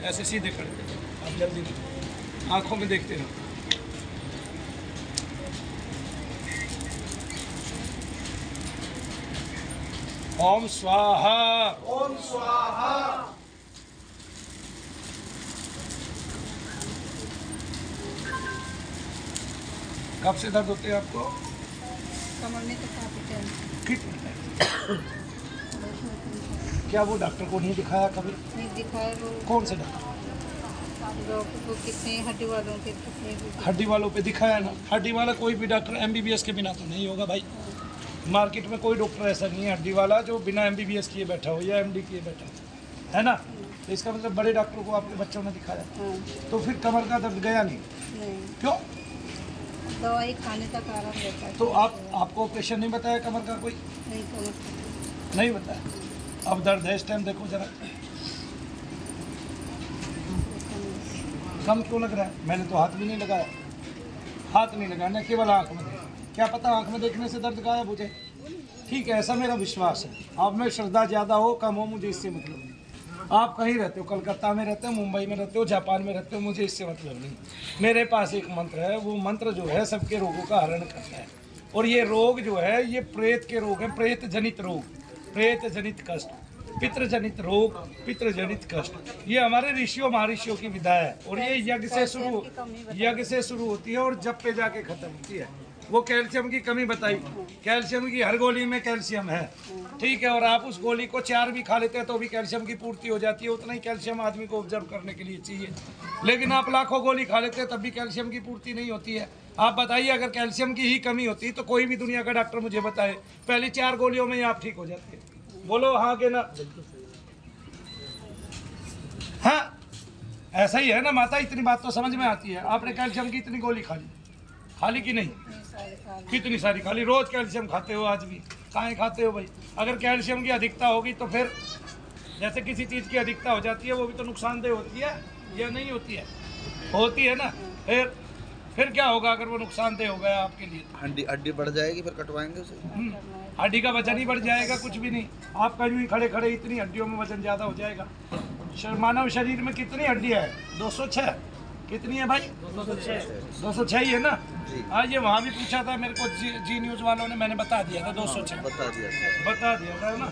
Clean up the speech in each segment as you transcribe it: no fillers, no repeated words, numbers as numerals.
ऐसे सीधे खड़े, आप जल्दी आंखों में देखते रहो। ओम स्वाहा। ओम स्वाहा। कब से दर्द होते हैं आपको? कमर में तो काफी टाइम कितने? क्या वो डॉक्टर को नहीं दिखाया कभी? नहीं दिखाया वो कौन से डॉक्टर? डॉक्टर को कितने हड्डी वालों के कितने भी हड्डी वालों पे दिखाया ना। हड्डी वाला कोई भी डॉक्टर MBBS के बिना तो नहीं होगा भाई। मार्केट में कोई डॉक्टर ऐसा नहीं है हड्डी वाला जो बिना MBBS किए बैठा हो या MD किए बैठा हो, है ना। तो इसका मतलब बड़े डॉक्टर को आपके बच्चों ने दिखाया। हाँ। तो फिर कमर का दर्द गया नहीं? नहीं, क्यों? दवाई खाने तक आराम रहता है। तो आपको ऑपरेशन नहीं बताया कमर का कोई? नहीं कमर नहीं बताया। अब दर्द है इस टाइम, देखो जरा कम क्यों लग रहा है? मैंने तो हाथ भी नहीं लगाया, हाथ नहीं लगाया ना, केवल आंख में देखा। क्या पता आंख में देखने से दर्द गायब हो जाए। ठीक है, ऐसा मेरा विश्वास है। आप में श्रद्धा ज़्यादा हो कम हो मुझे इससे मतलब नहीं। आप कहीं रहते हो, कलकत्ता में रहते हो, मुंबई में रहते हो, जापान में रहते हो, मुझे इससे मतलब नहीं। मेरे पास एक मंत्र है, वो मंत्र जो है सबके रोगों का हरण करता है। और ये रोग जो है ये प्रेत के रोग हैं, प्रेत जनित रोग, प्रेत जनित कष्ट, पितृ जनित रोग, पितृ जनित कष्ट। ये हमारे ऋषियों महर्षियों की विधा है। और ये यज्ञ से शुरू होती है और जब पे जाके खत्म होती है। वो कैल्शियम की कमी बताई। कैल्शियम की हर गोली में कैल्शियम है, ठीक है। और आप उस गोली को 4 भी खा लेते हैं तो भी कैल्शियम की पूर्ति हो जाती है। उतना ही कैल्शियम आदमी को ऑब्जर्व करने के लिए चाहिए। लेकिन आप लाखों गोली खा लेते हैं तब भी कैल्शियम की पूर्ति नहीं होती है। आप बताइए, अगर कैल्शियम की ही कमी होती तो कोई भी दुनिया का डॉक्टर मुझे बताए, पहली 4 गोलियों में ही आप ठीक हो जाते हैं। बोलो हाँ के ना? हाँ, ऐसा ही है ना माता। इतनी बात तो समझ में आती है। आपने कैल्शियम की इतनी गोली खा ली कि नहीं? कितनी सारी खाली। रोज कैल्शियम खाते हो आज भी? काहे खाते हो भाई? अगर कैल्शियम की अधिकता होगी तो फिर जैसे किसी चीज़ की अधिकता हो जाती है वो भी तो नुकसानदेह होती है या नहीं होती है? होती है ना। फिर क्या होगा अगर वो नुकसानदेह हो गया आपके लिए? हड्डी बढ़ जाएगी, फिर कटवाएंगे उसे। हड्डी का वजन ही बढ़ जाएगा, कुछ भी नहीं। आपका यूँ ही खड़े खड़े इतनी हड्डियों में वजन ज़्यादा हो जाएगा। मानव शरीर में कितनी हड्डियाँ है? 206। कितनी है भाई? 206 ही है ना। आज ये वहाँ भी पूछा था मेरे को जी न्यूज़ वालों ने, मैंने बता दिया था 206 बता दिया था ना।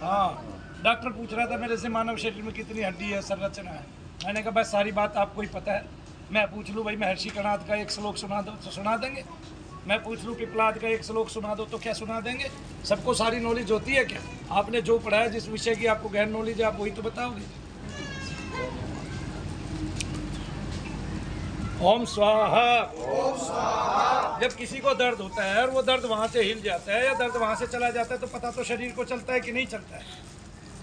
हाँ, डॉक्टर पूछ रहा था मेरे से मानव शरीर में कितनी हड्डी है, संरचना है। मैंने कहा बस सारी बात आपको ही पता है। मैं पूछ लूँ भाई महर्षि कणाद का एक श्लोक सुना दो तो सुना देंगे। मैं पूछ लूँ पिपलाद का एक श्लोक सुना दो तो क्या सुना देंगे? सबको सारी नॉलेज होती है क्या? आपने जो पढ़ा है, जिस विषय की आपको गहन नॉलेज है, आप वही तो बताओगे। ओम स्वाहा। ओम स्वाहा। जब किसी को दर्द होता है और वो दर्द वहाँ से हिल जाता है या दर्द वहाँ से चला जाता है तो पता तो शरीर को चलता है कि नहीं चलता है?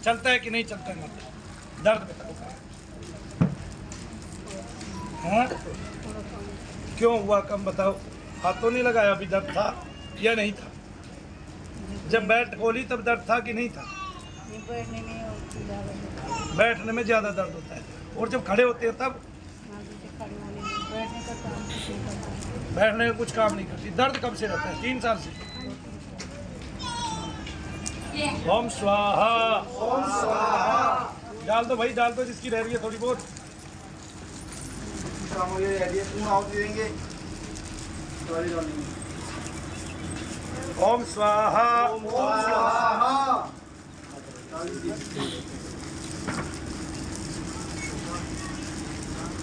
चलता है कि नहीं चलता है? मतलब दर्द बताओ। हाँ, क्यों हुआ कम बताओ? हाथ तो नहीं लगाया, अभी दर्द था या नहीं था? जब बैठ खोली तब दर्द था कि नहीं था? बैठने में ज़्यादा दर्द होता है। और जब खड़े होते हैं तब? बैठने का कुछ काम नहीं करती। दर्द कब से रहता है? 3 साल से। ओम स्वाहा। ओम स्वाहा। डाल दो भाई, डाल दो जिसकी रह रही है थोड़ी बहुत। ओम स्वाहा। ओम स्वाहा।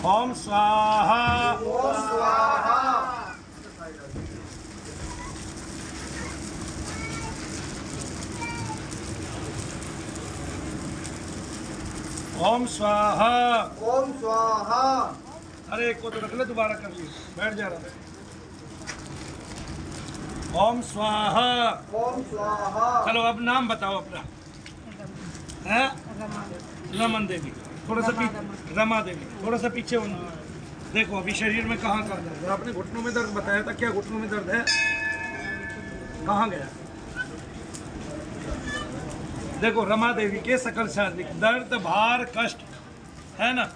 ओम स्वाहा। ओम स्वाहा। ओम स्वाहा। ओम स्वाहा। अरे एक को तो रख ले, दोबारा कर लियो, बैठ जा रहा है। ओम स्वाहा। ओम स्वाहा। चलो अब नाम बताओ अपना। है रमन देवी। थोड़ा सा पीछे, रमा देवी, थोड़ा सा पीछे होना। देखो अभी शरीर में कहाँ दर्द है? आपने घुटनों में दर्द बताया था, क्या घुटनों में दर्द है? कहाँ गया? देखो रमा देवी के सकल शारीरिक दर्द, भार, कष्ट है ना,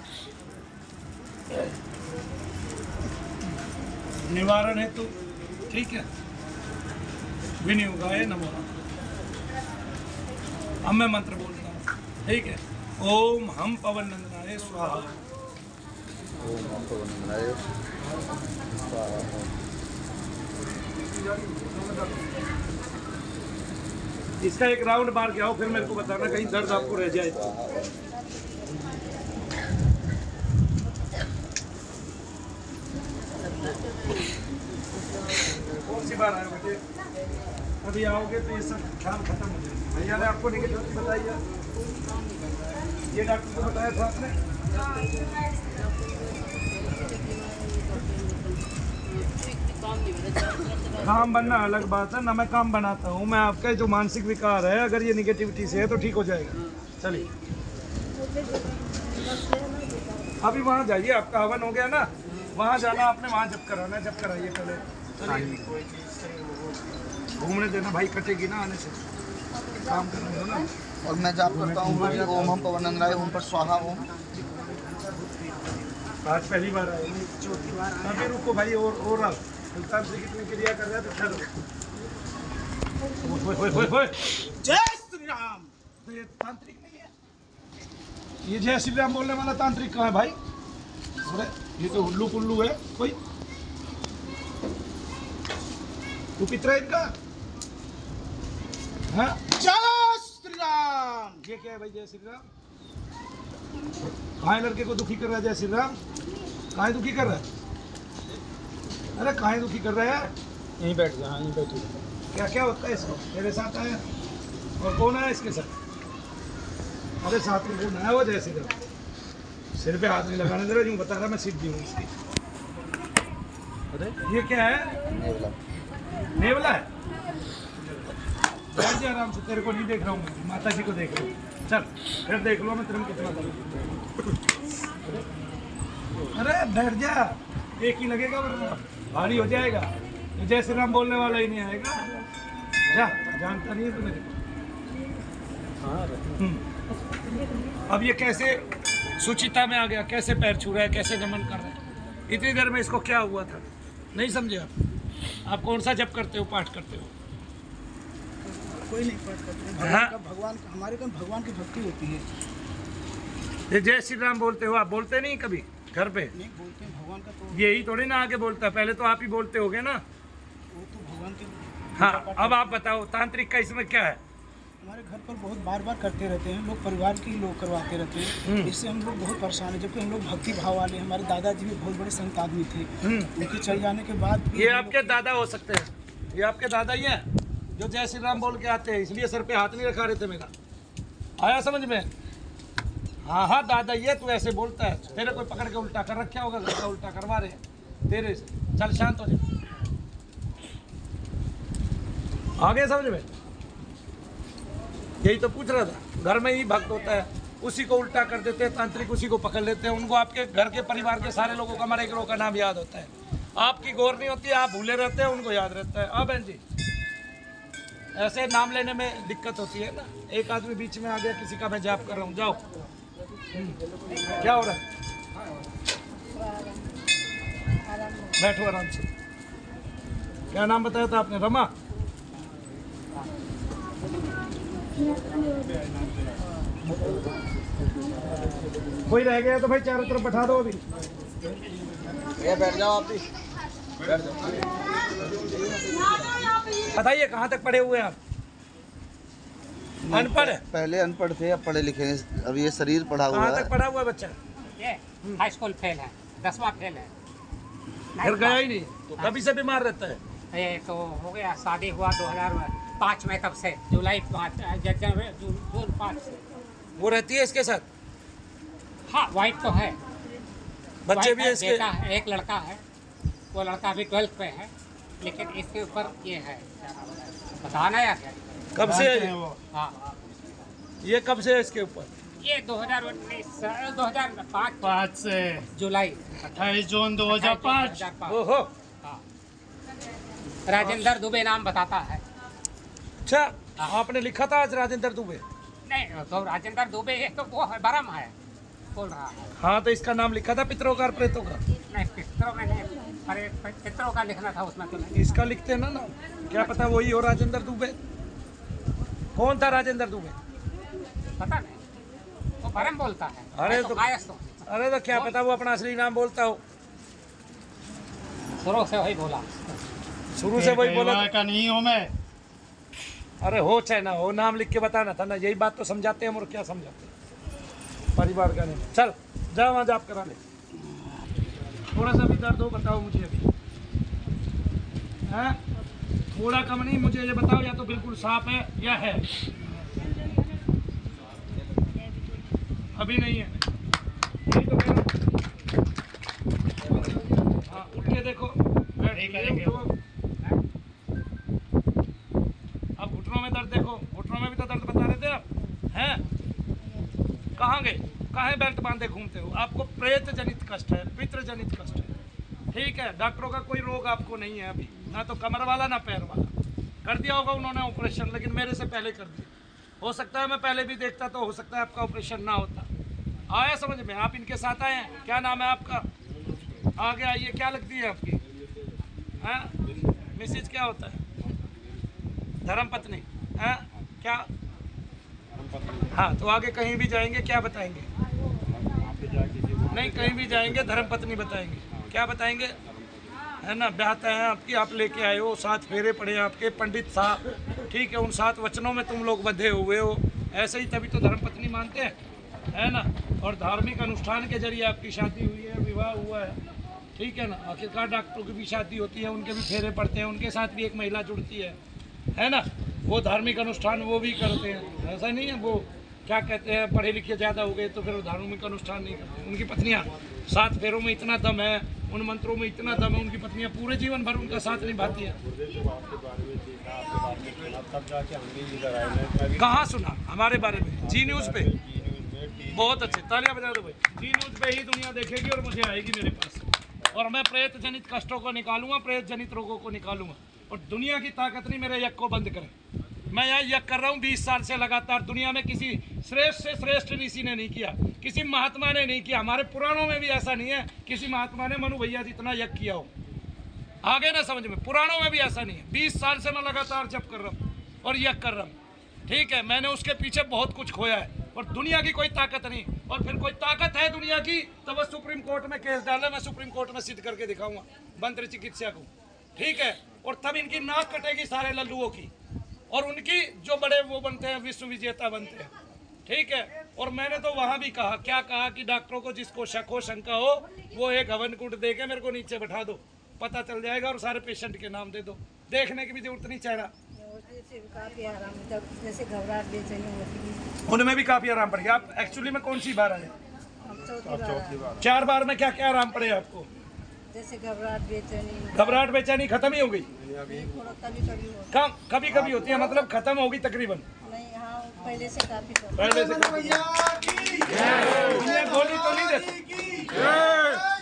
निवारण है तो ठीक है। विनियोगाय नमो। अब मैं मंत्र बोलता हूँ, ठीक है। ओम हम पवन नंदनाय स्वाहा। ओम हम पवन नंदनाय स्वाहा। इसका एक राउंड मार के आओ, फिर मेरे को बताना कहीं दर्द आपको रह जाए। कौन सी बार आए बेटे? अभी आओगे तो ये सब काम खत्म हो जाएगा। भैया ने आपको निगेटिव बताई है, ये डॉक्टर को बताया था आपने? काम बनना अलग बात है ना, मैं काम बनाता हूँ। मैं आपका जो मानसिक विकार है, अगर ये निगेटिविटी से है तो ठीक हो जाएगा। चलिए अभी वहाँ जाइए, आपका हवन हो गया ना, वहाँ जाना आपने, वहाँ जब कराना जब कराइए पहले। चलिए घूमने देना भाई, कटेगी ना आने से, काम करना हो ना। और मैं जाप करता हूँ ओम हम पवन नंदनाय ओम पर स्वाहा ओम। आज पहली बार आए, चौथी बार। अभी रुको भाई, और आप सुल्तान से कितनी क्रिया कर रहे हैं तो ठहरो। जय श्री राम। तो ये तांत्रिक नहीं है, ये जय श्री राम बोलने वाला तांत्रिक कहाँ है भाई? अरे ये तो उल्लू पुल्लू है कोई। तू कितना इनका? हाँ जय श्री राम। ये क्या है भाई जय श्री राम? कहाँ लड़के को दुखी कर रहा है जय श्री राम? कहाँ दुखी कर रहा है? अरे कहाँ दुखी कर रहा है? यहीं बैठ जा। हाँ यहीं बैठ। क्या क्या होता है इसको? मेरे साथ आया और कौन आया इसके साथ? अरे साथ में कौन आया? वो जय श्री राम। सिर पे हाथ नहीं लगाने दे रहा, यूँ बता रहा मैं सिद्ध हूँ इसकी। अरे ये क्या है? नेवला है। बैठ जा आराम से, तेरे को नहीं देख रहा हूँ मैं, माता जी को देख रहा हूँ। चल फिर देख लो मैं तेरे को कितना दूँ। अरे बैठ जा, एक ही लगेगा वरना भारी हो जाएगा। ये जय श्री राम बोलने वाला ही नहीं आएगा। जा, जानता नहीं है तू मेरे को। अब ये कैसे सुचिता में आ गया, कैसे पैर छू रहा है, कैसे नमन कर रहा है? इतनी देर में इसको क्या हुआ था? नहीं समझे आप? आप कौन सा जप करते हो, पाठ करते हो? कोई नहीं पाठ करते हैं। भगवान का हमारे को भगवान की भक्ति होती है। ये जय श्री राम बोलते हो आप? बोलते नहीं कभी घर पे? नहीं बोलते हैं भगवान का, तो यही थोड़ी ना आगे बोलता है, पहले तो आप ही बोलते होगे ना। वो तो भगवान के। हाँ अब आप बताओ तांत्रिक का इसमें क्या है? हमारे घर पर बहुत बार बार करते रहते हैं लोग, परिवार के लोग करवाते रहते हैं। इससे हम लोग बहुत परेशान हैं, जबकि हम लोग भक्ति भाव वाले। हमारे दादाजी भी बहुत बड़े संत आदमी थे, उनके चल जाने के बाद भी ये आपके दादा हो सकते हैं, ये आपके दादा ही हैं जो जय श्री राम बोल के आते हैं, इसलिए सर पे हाथ नहीं रखा रहे थे मेरा। आया समझ में? हाँ हाँ दादा ये तू ऐसे बोलता है, तेरे कोई पकड़ के उल्टा कर रखा होगा, घर का उल्टा करवा रहे हैं तेरे से। चल शांत हो जा। आगे समझ में? यही तो पूछ रहा था। घर में ही भक्त होता है, उसी को उल्टा कर देते हैं तांत्रिक, उसी को पकड़ लेते हैं। उनको आपके घर के परिवार के सारे लोगों का, हमारे गिरोह का नाम याद होता है, आपकी गौर नहीं होती है, आप भूले रहते हैं, उनको याद रहता है। हाँ बहन जी, ऐसे नाम लेने में दिक्कत होती है ना। एक आदमी बीच में आ गया, किसी का मैं जाप कर रहा हूँ, जाओ। क्या हो रहा है? बैठो आराम से। क्या नाम बताया था आपने? रमा? कोई रह गया तो भाई चारों तरफ बैठा दो। अभी ये बैठ जाओ आप भी, बैठ जाओ। बताइए कहाँ तक पढ़े हुए हैं आप? अनपढ़ है? पहले अनपढ़ थे, अब पढ़े लिखे हैं। अब ये शरीर पढ़ा हुआ कहाँ है। तक पढ़ा हुआ है बच्चा? ये हाई स्कूल फेल है, 10वां फेल है। घर गया ही नहीं तो कभी से बीमार रहता है? ये तो हो गया, शादी हुआ 2005 में, तब से जुलाई 5 जून 5 से। वो रहती है इसके साथ? हाँ वाइफ तो है, बच्चे वाइफ भी है, है इसके? बेटा है, एक लड़का है। वो लड़का अभी 12th पे है, लेकिन इसके ऊपर ये है, क्या नाम है, बताना या क्या? कब से है ये? हाँ ये कब से है इसके ऊपर? ये 2005 से जुलाई 28 जून 2005। 2005। ओहो, हाँ। राजेंद्र दुबे नाम बताता है। अच्छा आपने लिखा था आज राजेंद्र दुबे? नहीं तो राजेंद्र दुबे ये तो वो है, बरम है, बोल रहा है। हाँ तो इसका नाम लिखा था पितरों का और प्रेतों का? नहीं पितरों में नहीं, अरे पितरों का लिखना था उसमें तो नहीं। इसका लिखते ना नाम, क्या पता वही हो राजेंद्र दुबे। कौन था राजेंद्र दुबे? पता नहीं, वो परम बोलता है। अरे मैं तो- कायस्थ हूँ। अरे तो क्या पता वो अपना असली नाम बोलता हो, शुरू से वही बोला। शुरू से वही बोला। का नहीं हूँ मैं। अरे हो चाहे ना हो, नाम लिख के बताना था ना, यही बात तो समझाते हैं हम, और क्या समझाते हैं परिवार का नहीं। चल जा वहाँ जाप करा ले, थोड़ा सा भी दर्द हो बताओ मुझे अभी, हैं? थोड़ा कम नहीं, मुझे ये बताओ या तो बिल्कुल साफ है या है, अभी नहीं है, यही तो कह रहा हूं। हाँ उठ के देखो, उठो। अब घुटनों में दर्द देखो, घुटनों में भी तो दर्द बता रहे थे आप, हैं? कहाँ गए, काहे बेल्ट बांधे घूमते हो? आपको प्रेत जनित कष्ट है, पितृ जनित कष्ट है, ठीक है। डॉक्टरों का कोई रोग आपको नहीं है अभी, ना तो कमर वाला ना पैर वाला। कर दिया होगा उन्होंने ऑपरेशन, लेकिन मेरे से पहले कर दिया। हो सकता है मैं पहले भी देखता तो हो सकता है आपका ऑपरेशन ना होता। आया समझ में? आप इनके साथ आए हैं, क्या नाम है आपका? आगे आइए, क्या लगती है आपकी? हैं? मिसेज क्या होता है? धर्मपत्नी, हैं? क्या? हाँ तो आगे कहीं भी जाएंगे क्या बताएंगे? नहीं कहीं भी जाएंगे धर्मपत्नी बताएंगे, क्या बताएंगे? है ना, ब्याहता है आपकी, आप लेके आए हो, 7 फेरे पड़े आपके पंडित साहब, ठीक है। उन 7 वचनों में तुम लोग बंधे हुए हो, ऐसे ही तभी तो धर्मपत्नी मानते हैं, है ना। और धार्मिक अनुष्ठान के जरिए आपकी शादी हुई है, विवाह हुआ है, ठीक है ना। आखिरकार डॉक्टरों की भी शादी होती है, उनके भी फेरे पड़ते हैं, उनके साथ भी एक महिला जुड़ती है ना। वो धार्मिक अनुष्ठान वो भी करते हैं, ऐसा नहीं है वो क्या कहते हैं पढ़े लिखे ज़्यादा हो गए तो फिर वो धार्मिक अनुष्ठान नहीं करते। उनकी पत्नियाँ 7 फेरों में इतना दम है, उन मंत्रों में इतना दम है, उनकी पत्नियाँ पूरे जीवन भर उनका साथ निभाती हैं। कहाँ सुना हमारे बारे में? जी न्यूज़ पे। बहुत अच्छे, तालियां बजा दो भाई। जी न्यूज़ पे ही दुनिया देखेगी और मुझे आएगी मेरे पास, और मैं प्रेत जनित कष्टों को निकालूंगा, प्रेत जनित रोगों को निकालूंगा, और दुनिया की ताकत नहीं मेरे यज्ञ को बंद करे। मैं यहाँ यज्ञ कर रहा हूँ 20 साल से लगातार, दुनिया में किसी श्रेष्ठ से श्रेष्ठ ऋषि ने नहीं किया, किसी महात्मा ने नहीं किया, हमारे पुराणों में भी ऐसा नहीं है किसी महात्मा ने मनु भैया जितना यज्ञ किया हो। आगे ना समझ में, पुराणों में भी ऐसा नहीं है। 20 साल से मैं लगातार जप कर रहा हूँ और यज्ञ कर रहा हूँ, ठीक है। मैंने उसके पीछे बहुत कुछ खोया है, और दुनिया की कोई ताकत नहीं। और फिर कोई ताकत है दुनिया की तो वह सुप्रीम कोर्ट में केस डाले, मैं सुप्रीम कोर्ट में सिद्ध करके दिखाऊंगा मंत्र चिकित्सा को, ठीक है। और तब इनकी नाक कटेगी सारे लल्लुओं की, और उनकी जो बड़े वो बनते हैं विश्व विजेता बनते हैं, ठीक है। और मैंने तो वहाँ भी कहा, क्या कहा कि डॉक्टरों को जिसको शक हो शंका हो वो एक हवन कुंड दे के मेरे को नीचे बैठा दो, पता चल जाएगा, और सारे पेशेंट के नाम दे दो, देखने की भी जरूरत नहीं चेहरा। काफी आराम, जब जैसे घबराहट बेचैनी होती है उनमें भी काफी आराम पड़ गया। आप एक्चुअली में कौन सी बार आए? हम चौथी बार 4 बार में क्या क्या आराम पड़े आपको? जैसे घबराहट बेचैनी, घबराहट बेचैनी खत्म ही हो गई? थोड़ा कभी कभी होता कभी कभी होती है, मतलब खत्म होगी तकरीबन? नहीं, हाँ पहले से काफी कम। पहले से ये गोली तो नहीं देते,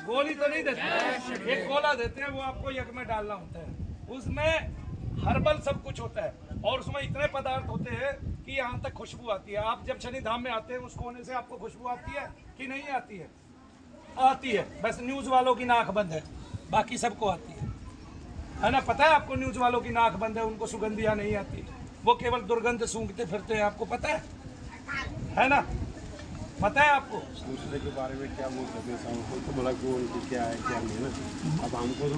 गोली तो नहीं देते, एक गोला देते हैं, वो आपको यज्ञ में डालना होता है। उसमें हर्बल सब कुछ होता है, और उसमें इतने पदार्थ होते हैं कि यहाँ तक खुशबू आती है। आप जब शनि धाम में आते हैं उस कोने से आपको खुशबू आती है कि नहीं आती है? आती है। बस न्यूज़ वालों की नाक बंद है, बाकी सबको आती है ना। पता है आपको? न्यूज़ वालों की नाक बंद है, उनको सुगंधियाँ नहीं आती, वो केवल दुर्गंध सूंघते फिरते हैं, आपको पता है ना? पता है आपको? दूसरे के बारे में क्या बोल सकते हैं, हमको तो बोला कि उनकी क्या है क्या नहीं है ना। अब हमको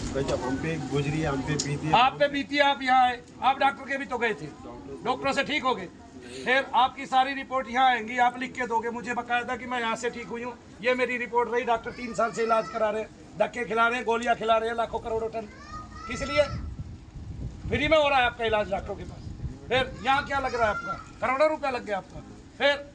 तो जब हम पे गुजरी है, हम पे बीती है, आप पे बीती, आप यहाँ आए, आप डॉक्टर के भी तो गए थे, डॉक्टरों से ठीक हो गए, फिर आपकी सारी रिपोर्ट यहाँ आएंगी, आप लिख के दोगे मुझे बकायदा कि मैं यहाँ से ठीक हुई हूँ, ये मेरी रिपोर्ट रही। डॉक्टर 3 साल से इलाज करा रहे हैं, धक्के खिला रहे हैं, गोलियाँ खिला रहे हैं, लाखों करोड़ों टन, किस लिए? फ्री में हो रहा है आपका इलाज डॉक्टरों के पास। फिर यहाँ क्या लग रहा है आपका? करोड़ों रुपया लग गया आपका। फिर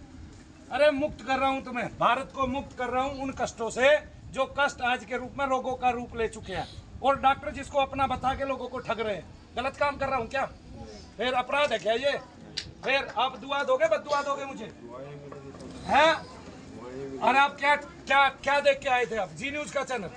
अरे मुक्त कर रहा हूँ तुम्हें, भारत को मुक्त कर रहा हूँ उन कष्टों से जो कष्ट आज के रूप में रोगों का रूप ले चुके हैं, और डॉक्टर जिसको अपना बता के लोगों को ठग रहे हैं। गलत काम कर रहा हूँ क्या? फिर अपराध है क्या ये? फिर आप दुआ दोगे, बद्दुआ दोगे मुझे, हैं? और आप क्या क्या क्या देख के आए थे? आप जी न्यूज़ का चैनल